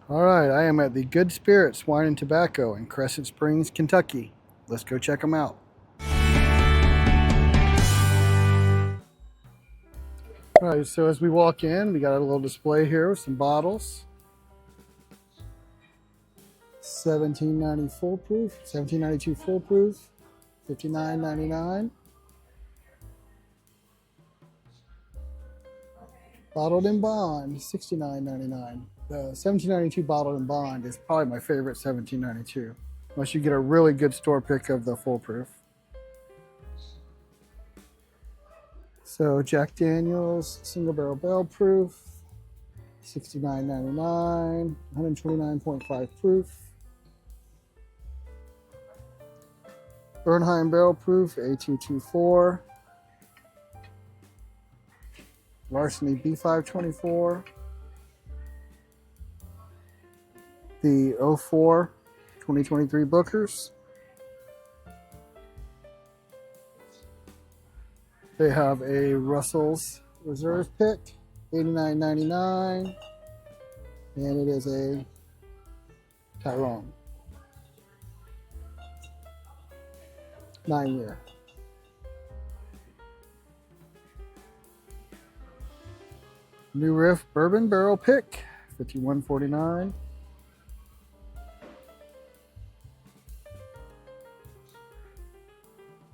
All right, I am at the Good Spirits Wine and Tobacco in Crescent Springs, Kentucky. Let's go check them out. All right, so as we walk in, we got a little display here with some bottles. 1790 full proof, 1792 full proof, $59.99. Bottled in bond, $69.99. The 1792 bottled in bond is probably my favorite 1792, unless you get a really good store pick of the full proof. So Jack Daniel's single barrel barrel proof, $69.99, 129.5 proof. Bernheim barrel proof, A224. Larceny B524. The 04 2023 Bookers. They have a Russell's Reserve pick, $89.99, and it is a Tyrone, 9-year. New Riff Bourbon Barrel Pick, $51.49.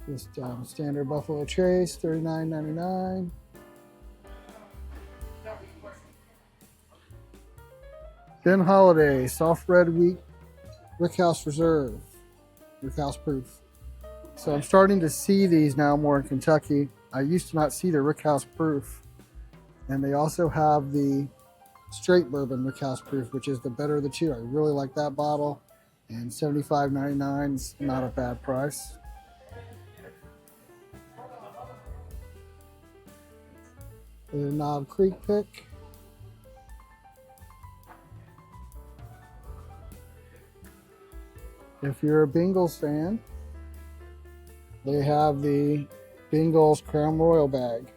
Just standard Buffalo Trace, $39.99. Ben Holiday Soft Red Wheat Rickhouse Reserve, Rickhouse Proof. So I'm starting to see these now more in Kentucky. I used to not see the Rickhouse Proof. And they also have the straight bourbon Rickhouse Proof, which is the better of the two. I really like that bottle. And $75.99 is not a bad price. The Knob Creek pick. If you're a Bengals fan, they have the Bengals Crown Royal bag.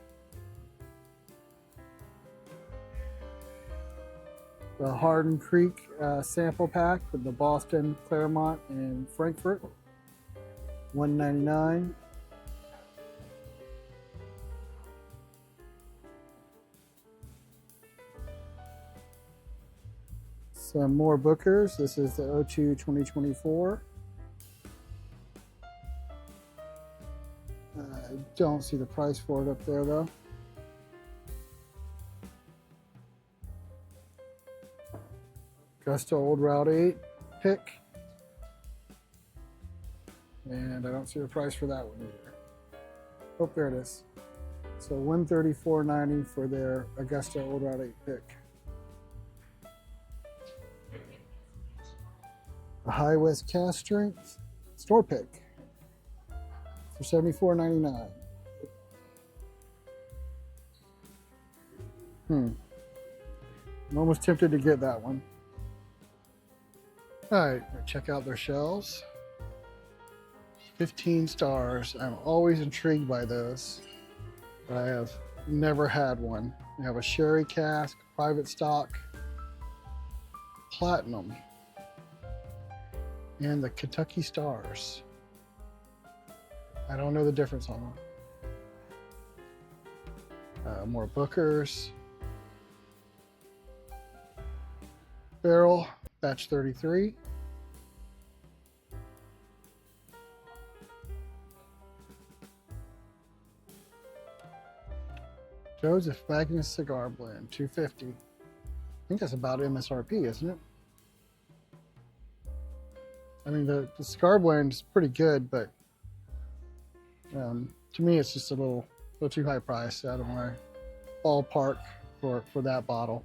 The Hardin Creek sample pack with the Boston, Claremont, and Frankfurt, $1.99. Some more Bookers. This is the 02 2024. I don't see the price for it up there though. Augusta Old Route 8 pick. And I don't see the price for that one either. Oh, there it is. So $134.90 for their Augusta Old Route 8 pick. The High West Cast Strength store pick for $74.99. I'm almost tempted to get that one. All right, check out their shelves. 15 stars. I'm always intrigued by those, but I have never had one. We have a sherry cask, private stock, platinum, and the Kentucky Stars. I don't know the difference on them. More Bookers. Barrel, batch 33. Joseph Magnus Cigar Blend, $2.50. I think that's about MSRP, isn't it? I mean, the cigar blend is pretty good, but to me, it's just a little too high price out of my ballpark for that bottle.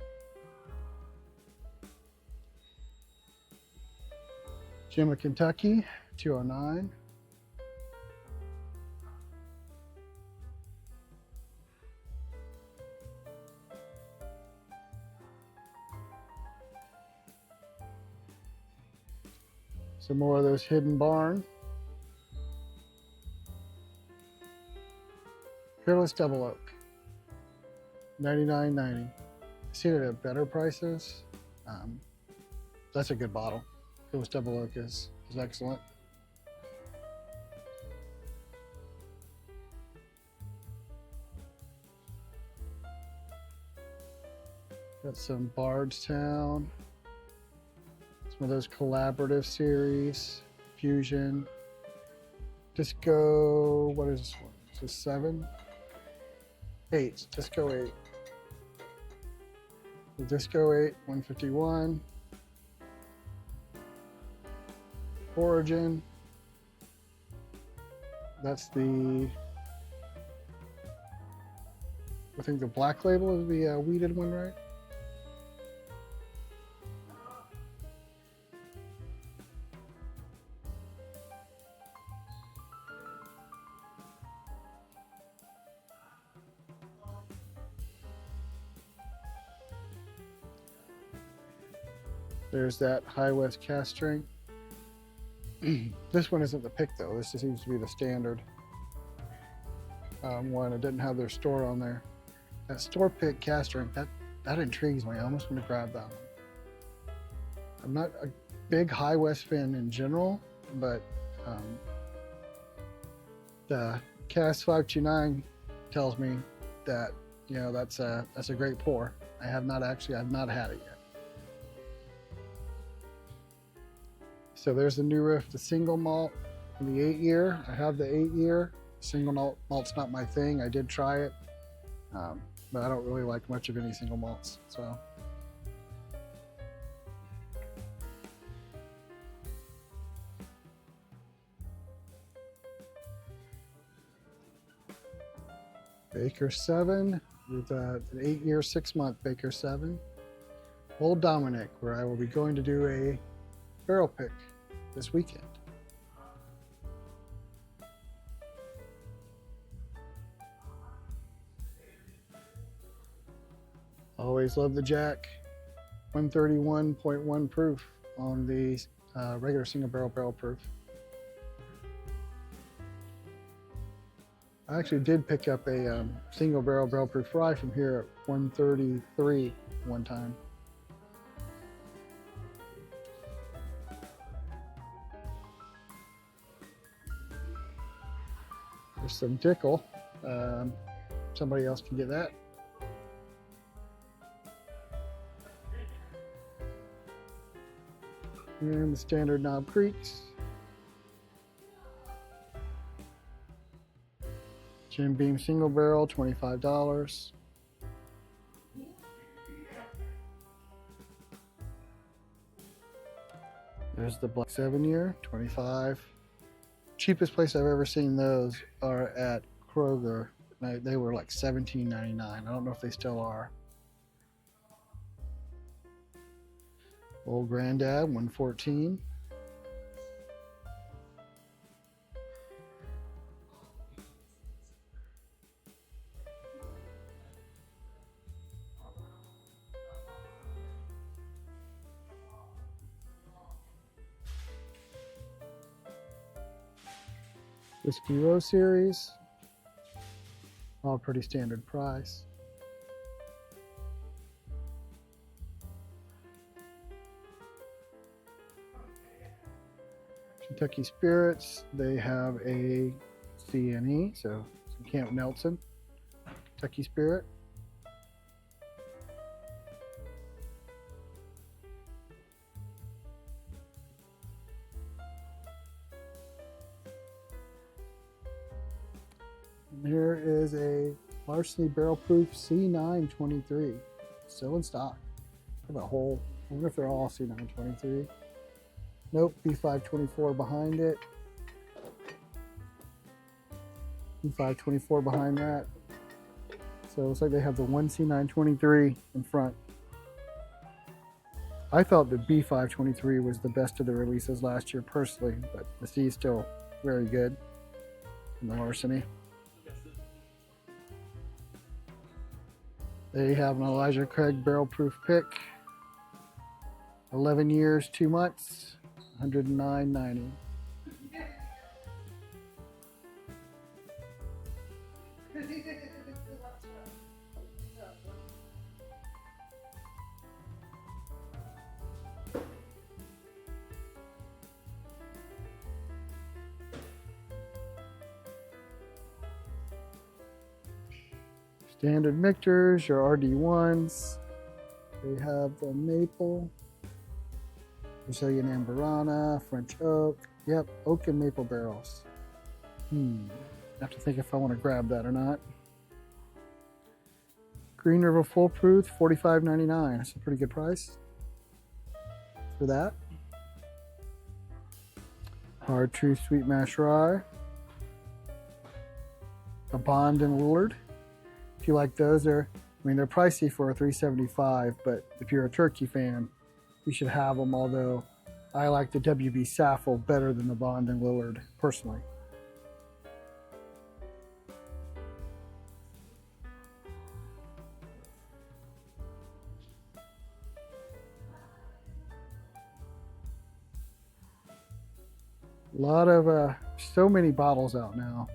Jim of Kentucky, $2.09. Some more of those Hidden Barn. Peerless Double Oak, $99.90. See it at better prices. That's a good bottle. It was double oak is excellent. Got some Bardstown. Some of those collaborative series. Fusion. Disco, what is this one? Is this 7? 8. Disco 8. The Disco 8, 151. Origin. That's the, I think the black label is the weeded one, right? There's that High West cast strength. This one isn't the pick though. This just seems to be the standard one. It didn't have their store on there. That store pick cast strength, that intrigues me. I almost want to grab that one. I'm not a big High West fan in general, but the cast 529 tells me that, you know, that's a great pour. I've not had it yet. So there's the new riff, the single malt, and the 8-year. I have the 8-year. Single malt's not my thing. I did try it, but I don't really like much of any single malts. So Baker 7 with an 8-year, 6-month Baker 7. Old Dominic, where I will be going to do a barrel pick this weekend. Always love the Jack. 131.1 proof on the regular single barrel proof. I actually did pick up a single barrel proof rye from here at 133 one time. There's some Dickel. Somebody else can get that. And the standard Knob Creeks. Jim Beam single barrel, $25. There's the Black 7-year, $25. Cheapest place I've ever seen those are at Kroger. They were like $17.99. I don't know if they still are. Old Granddad, 114. Whiskey Row series, all pretty standard price. Kentucky Spirits, they have a CNE, so some Camp Nelson, Kentucky Spirit. Here is a Larceny Barrel Proof C923, still in stock. I have a whole, I wonder if they're all C923. Nope, B524 behind it. B524 behind that. So it looks like they have the one C923 in front. I thought the B523 was the best of the releases last year personally, but the C is still very good in the Larceny. They have an Elijah Craig Barrel Proof pick. 11 years, 2 months, $109.90. Standard mixers, your RD1s. They have the maple, Brazilian Amburana, French oak. Yep, oak and maple barrels. I have to think if I want to grab that or not. Green River Full Proof, $45.99. That's a pretty good price for that. Hard Truth Sweet Mash Rye. A Bond and Willard. If you like those, they're pricey for a $3.75, but if you're a turkey fan, you should have them, although I like the WB Saffel better than the Bond and Willard, personally. A lot of, so many bottles out now.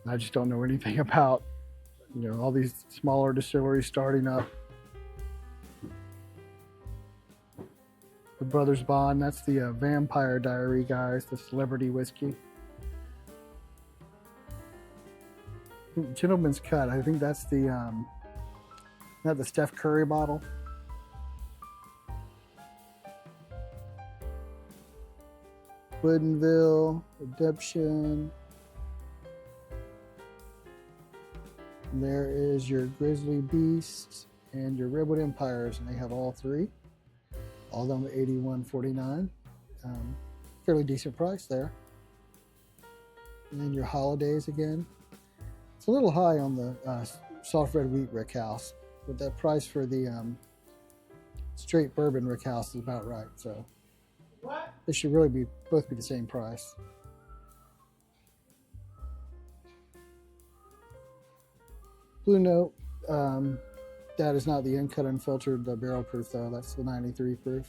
I just don't know anything about, all these smaller distilleries starting up. The Brothers Bond, that's the Vampire Diary, guys, the celebrity whiskey. Gentleman's Cut, I think that's the, not the Steph Curry bottle. Woodinville, Redemption. And there is your Grizzly Beast and your Redwood Empires, and they have all three. All of them at $81.49. Fairly decent price there. And then your Holidays again. It's a little high on the soft red wheat rickhouse, but that price for the straight bourbon rickhouse is about right. So they should really both be the same price. Blue Note, that is not the uncut unfiltered barrel proof though. That's the 93 proof.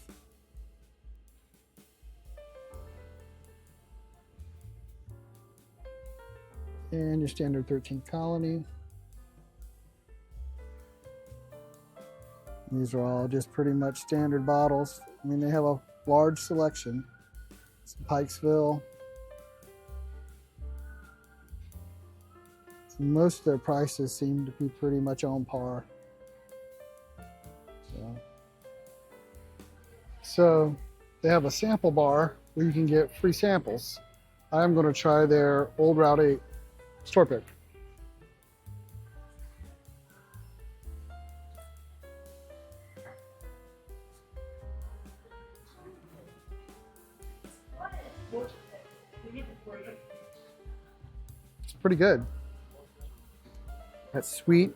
And your standard 13 Colony. These are all just pretty much standard bottles. They have a large selection. Some Pikesville. Most of their prices seem to be pretty much on par. So they have a sample bar where you can get free samples. I'm going to try their Old Route 8 store pick. It's pretty good. That's sweet.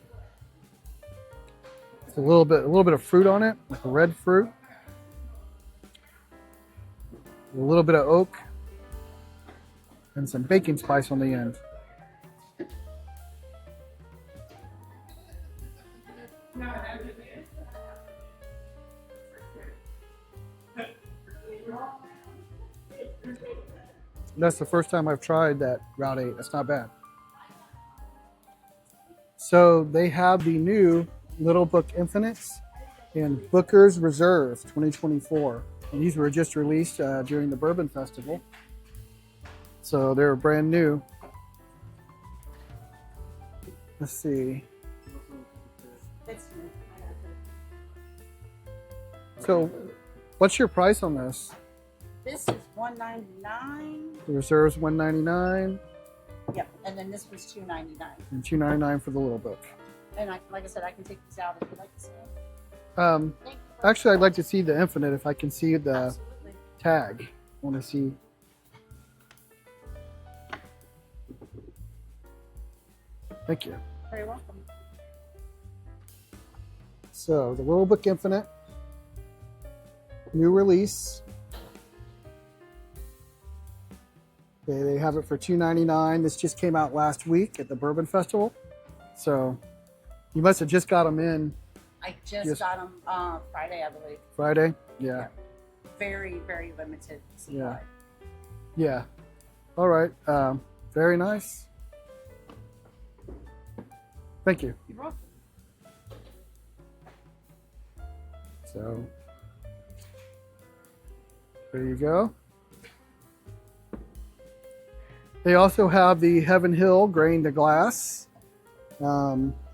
It's a little bit of fruit on it, like red fruit. A little bit of oak and some baking spice on the end. That's the first time I've tried that Route 8. That's not bad. So they have the new Little Book Infinites and Booker's Reserve 2024. And these were just released during the Bourbon Festival. So they're brand new. Let's see. So what's your price on this? This is $199. The Reserve's $199. Yep, and then this was $299. And $299 for the Little Book. And like I said, I can take these out if you'd like to see them. Actually, I'd like to see the Infinite if I can see the Absolutely. tag. I want to see. Thank you. Very welcome. So the Little Book Infinite, new release. They have it for $2.99. This just came out last week at the Bourbon Festival. So you must have just got them in. I just got them Friday, I believe. Friday? Yeah. Very, very limited supply. Yeah. All right. Very nice. Thank you. You're welcome. So there you go. They also have the Heaven Hill grain to glass.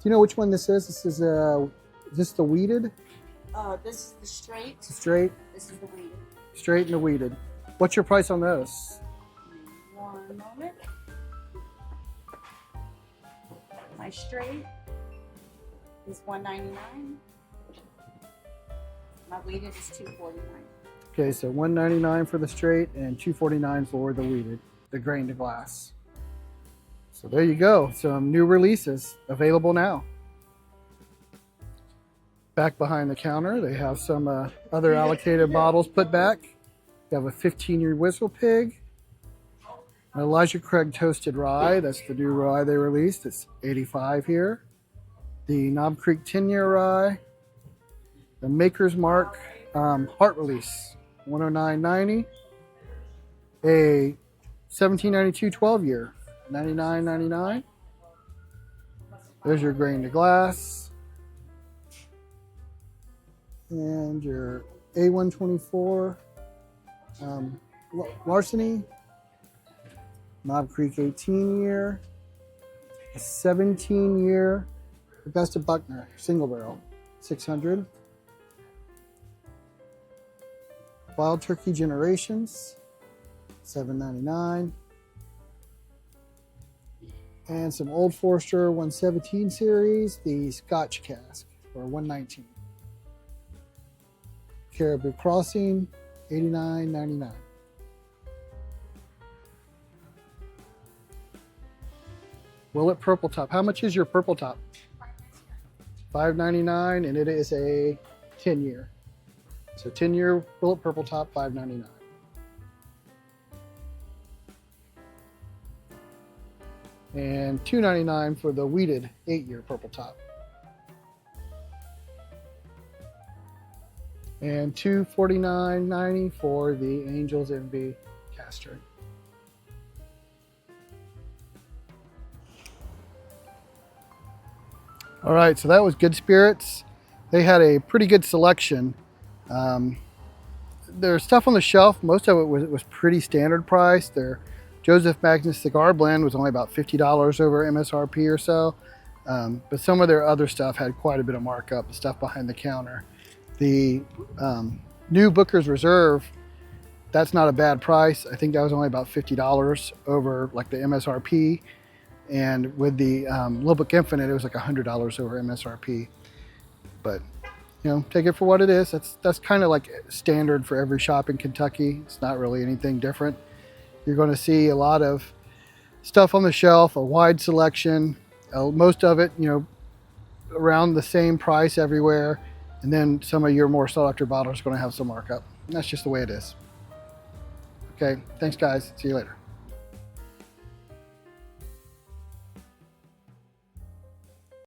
you know which one this is? This is this the weeded? This is the straight. It's straight. This is the weeded. Straight and the weeded. What's your price on those? One moment. My straight is $1.99. My weeded is $2.49. Okay, so $1.99 for the straight and $2.49 for the weeded, the grain to glass. So there you go. Some new releases available now. Back behind the counter, they have some other allocated bottles put back. You have a 15-year Whistle Pig, an Elijah Craig Toasted Rye. That's the new rye they released. It's 85 here. The Knob Creek 10-year rye. The Maker's Mark Heart Release, 109.90. A 1792 12-year, 99.99. There's your grain to glass. And your A124 Larceny, Knob Creek 18-year, a 17-year Augusta Buckner single barrel, 600. Wild Turkey Generations, $7.99. And some Old Forester 117 series, the Scotch cask for $1.19. Caribou Crossing, $89.99. Willet Purple Top. How much is your Purple Top? $5.99, and it is a 10-year. So 10-year Willet Purple Top, $5.99. And $2.99 for the weeded 8-year Purple Top. And $249.90 for the Angels Envy Caster. All right, so that was Good Spirits. They had a pretty good selection. There's stuff on the shelf. Most of it was pretty standard price. Their Joseph Magnus Cigar Blend was only about $50 over MSRP or so. But some of their other stuff had quite a bit of markup, the stuff behind the counter. The new Booker's Reserve, that's not a bad price. I think that was only about $50 over like the MSRP. And with the Lubbock Infinite, it was like $100 over MSRP. But you know, take it for what it is. That's kind of like standard for every shop in Kentucky. It's not really anything different. You're going to see a lot of stuff on the shelf, a wide selection, most of it, you know, around the same price everywhere. And then some of your more sought after bottles are going to have some markup. And that's just the way it is. Okay, thanks guys. See you later.